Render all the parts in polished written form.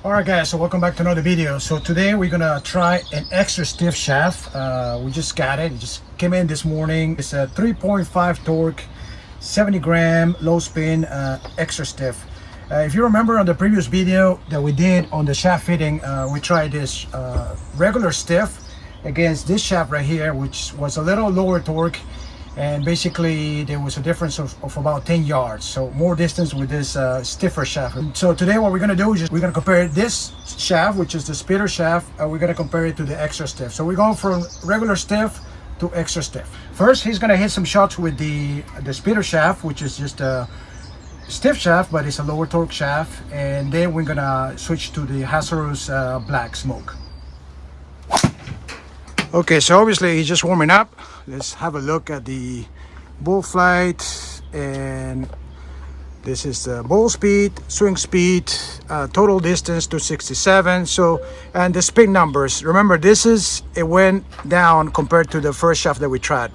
Alright guys, so welcome back to another video. So today we're gonna try an extra stiff shaft. We just got it. It just came in this morning. It's a 3.5 torque, 70 gram, low spin, extra stiff. If you remember on the previous video that we did on the shaft fitting, we tried this regular stiff against this shaft right here, which was a little lower torque, and basically there was a difference of about 10 yards, so more distance with this stiffer shaft. So today what we're going to do is we're going to compare this shaft, which is the spitter shaft, we're going to compare it to the extra stiff. So we're going from regular stiff to extra stiff. First he's going to hit some shots with the spitter shaft, which is just a stiff shaft but it's a lower torque shaft, and then we're going to switch to the hazardous black smoke. Okay, so obviously he's just warming up. Let's have a look at the ball flight, and this is the ball speed, swing speed, total distance 267. So, and the spin numbers. Remember, it went down compared to the first shaft that we tried,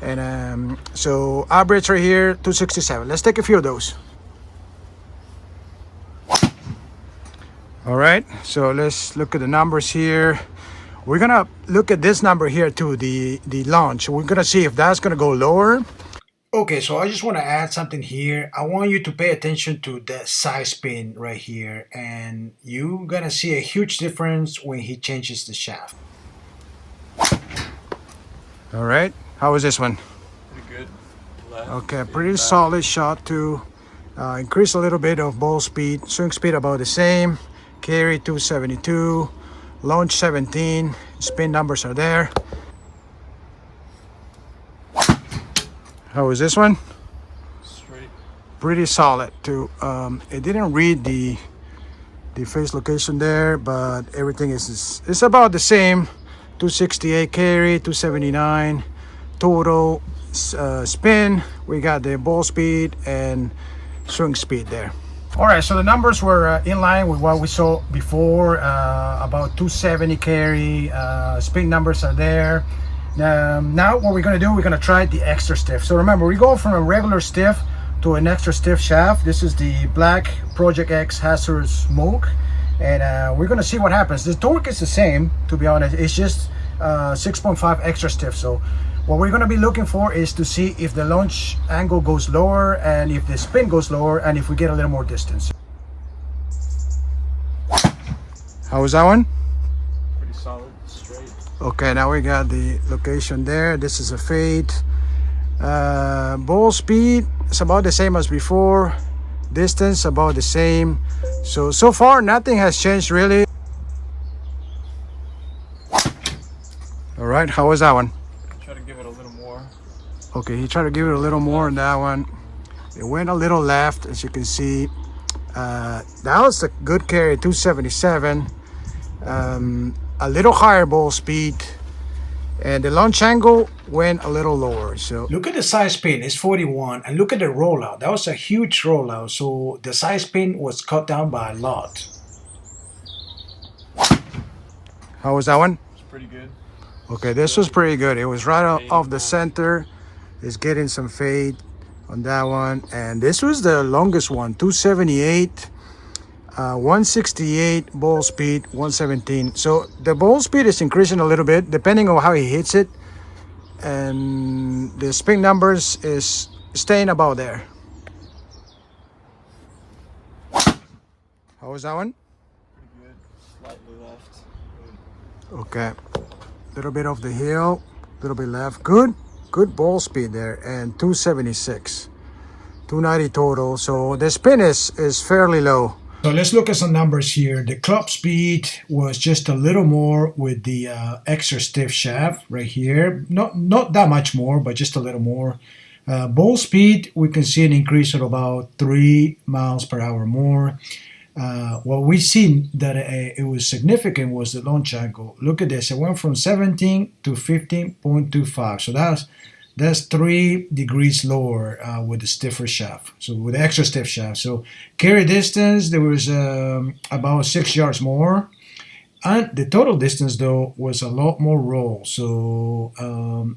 and so average right here 267. Let's take a few of those. All right, so let's look at the numbers here. We're gonna look at this number here too, the launch. We're gonna see if that's gonna go lower. Okay, so I just want to add something here. I want you to pay attention to the side spin right here, and you're gonna see a huge difference when he changes the shaft. All right, how was this one? Pretty good. Left, okay, pretty solid shot too. Increase a little bit of ball speed, swing speed about the same, carry 272. Launch 17, spin numbers are there. How was this one? Straight. Pretty solid too. It didn't read the face location there, but everything is about the same. 268 carry, 279 total spin. We got the ball speed and swing speed there. Alright, so the numbers were in line with what we saw before, about 270 carry, spin numbers are there. Now what we're going to do, we're going to try the extra stiff. So remember, we go from a regular stiff to an extra stiff shaft. This is the black Project X hazardous smoke, and we're going to see what happens. The torque is the same, to be honest. It's just 6.5 extra stiff. So what we're going to be looking for is to see if the launch angle goes lower and if the spin goes lower and if we get a little more distance. How was that one? Pretty solid, straight. Okay, now we got the location there. This is a fade. Ball speed is about the same as before. Distance about the same. So far nothing has changed really. All right, how was that one? Try to give it a little more. Okay, he tried to give it a little more on that one. It went a little left, as you can see. That was a good carry, 277. A little higher ball speed, and the launch angle went a little lower. So look at the side spin, it's 41, and look at the rollout. That was a huge rollout, so the side spin was cut down by a lot. How was that one? It's pretty good. Okay, this was pretty good. It was right off the center. It's getting some fade on that one, and this was the longest one, 278. 168 ball speed, 117. So the ball speed is increasing a little bit depending on how he hits it, and the spin numbers is staying about there. How was that one? Pretty good. Slightly left. Good. Okay, little bit off the hill, little bit left. Good ball speed there, and 276, 290 total. So the spin is fairly low. So let's look at some numbers here. The club speed was just a little more with the extra stiff shaft right here. Not that much more, but just a little more. Ball speed, we can see an increase of about 3 miles per hour more. What we seen that it was significant was the launch angle. Look at this. It went from 17 to 15.25. So that's 3 degrees lower with the stiffer shaft, so with the extra stiff shaft. So carry distance, there was about 6 yards more, and the total distance though was a lot more roll. So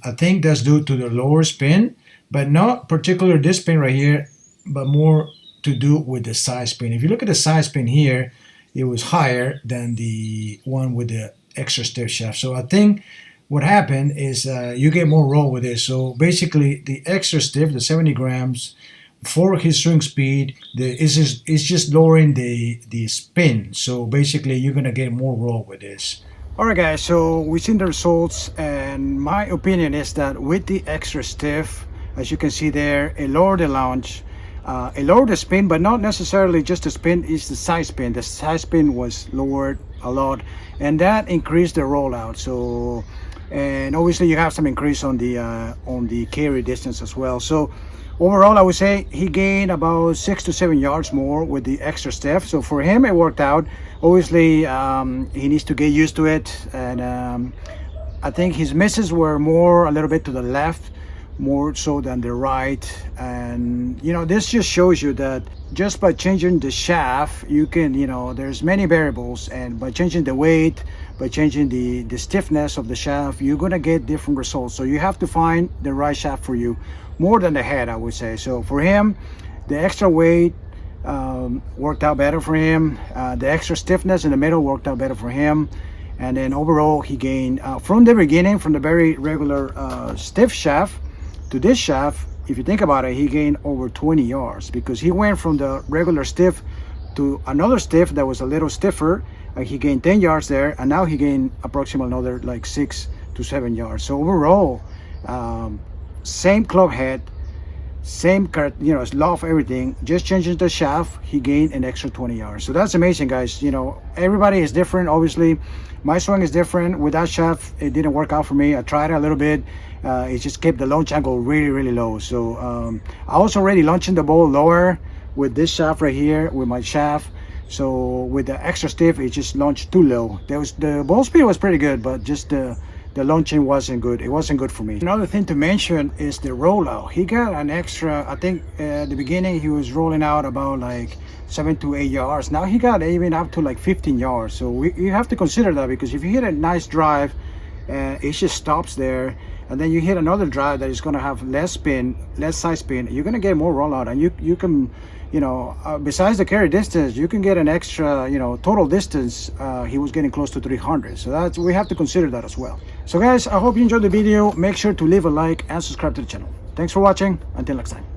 I think that's due to the lower spin, but not particular this spin right here, but more to do with the side spin. If you look at the side spin here, it was higher than the one with the extra stiff shaft. So I think what happened is you get more roll with this. So basically, the extra stiff, the 70 grams, for his swing speed, it's just lowering the spin. So basically, you're gonna get more roll with this. All right, guys. So we've seen the results, and my opinion is that with the extra stiff, as you can see there, it lowered the launch. It lowered the spin, but not necessarily just the spin, it's the side spin. The side spin was lowered a lot, and that increased the rollout. So, and obviously you have some increase on the carry distance as well. So overall, I would say he gained about 6 to 7 yards more with the extra stiff. So for him, it worked out. Obviously, he needs to get used to it, and I think his misses were more a little bit to the left, more so than the right. And you know, this just shows you that just by changing the shaft, you can, you know, there's many variables, and by changing the weight, by changing the stiffness of the shaft, you're gonna get different results. So you have to find the right shaft for you, more than the head, I would say. So for him, the extra weight worked out better for him. The extra stiffness in the middle worked out better for him. And then overall, he gained from the beginning, from the very regular stiff shaft to this shaft. If you think about it, he gained over 20 yards, because he went from the regular stiff to another stiff that was a little stiffer. He gained 10 yards there, and now he gained approximately another like 6 to 7 yards. So overall, same club head, same, you know, love everything, just changing the shaft, he gained an extra 20 yards. So that's amazing, guys. You know, everybody is different. Obviously, my swing is different. With that shaft, it didn't work out for me. I tried it a little bit. It just kept the launch angle really, really low. So I was already launching the ball lower with this shaft right here, with my shaft. So with the extra stiff, it just launched too low. The ball speed was pretty good, but just the launching wasn't good. It wasn't good for me. Another thing to mention is the rollout. He got an extra, I think at the beginning he was rolling out about like 7 to 8 yards. Now he got even up to like 15 yards. So you have to consider that, because if you hit a nice drive, it just stops there, and then you hit another drive that is going to have less spin, less side spin, you're going to get more rollout, and you can, you know, besides the carry distance, you can get an extra, you know, total distance. He was getting close to 300, so we have to consider that as well. So guys, I hope you enjoyed the video. Make sure to leave a like and subscribe to the channel. Thanks for watching. Until next time.